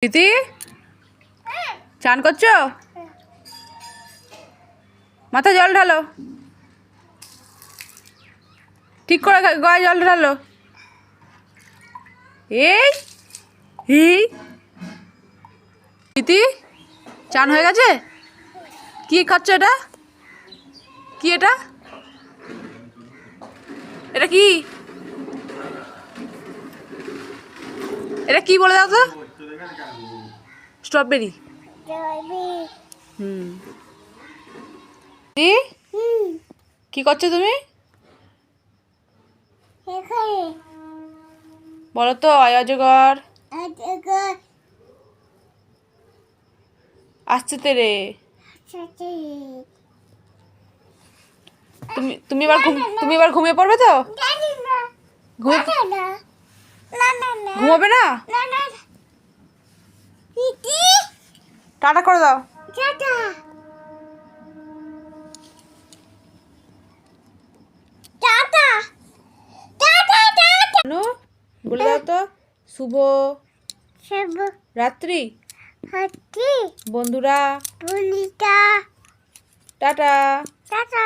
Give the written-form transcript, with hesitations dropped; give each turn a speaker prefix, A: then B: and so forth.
A: প্রীতি চান করছো? মাথায় জল ঢালো, ঠিক করে গায়ে জল ঢালো। এই এই প্রীতি চান হয়ে গেছে? কি খাচ্ছ এটা? কি এটা? এটা কি? এটা কি বলে দাও তো? স্ট্রবেরি। হুম, কি করছো তুমি? বলো তো আয় অজগর আসছে তেরে। তুমি এবার ঘুমিয়ে পড়বে তো? ঘুমাবে না? টাটা করে দাও। বলে দাও তো শুভ রাত্রি বন্ধুরা। টাটা।
B: টাটা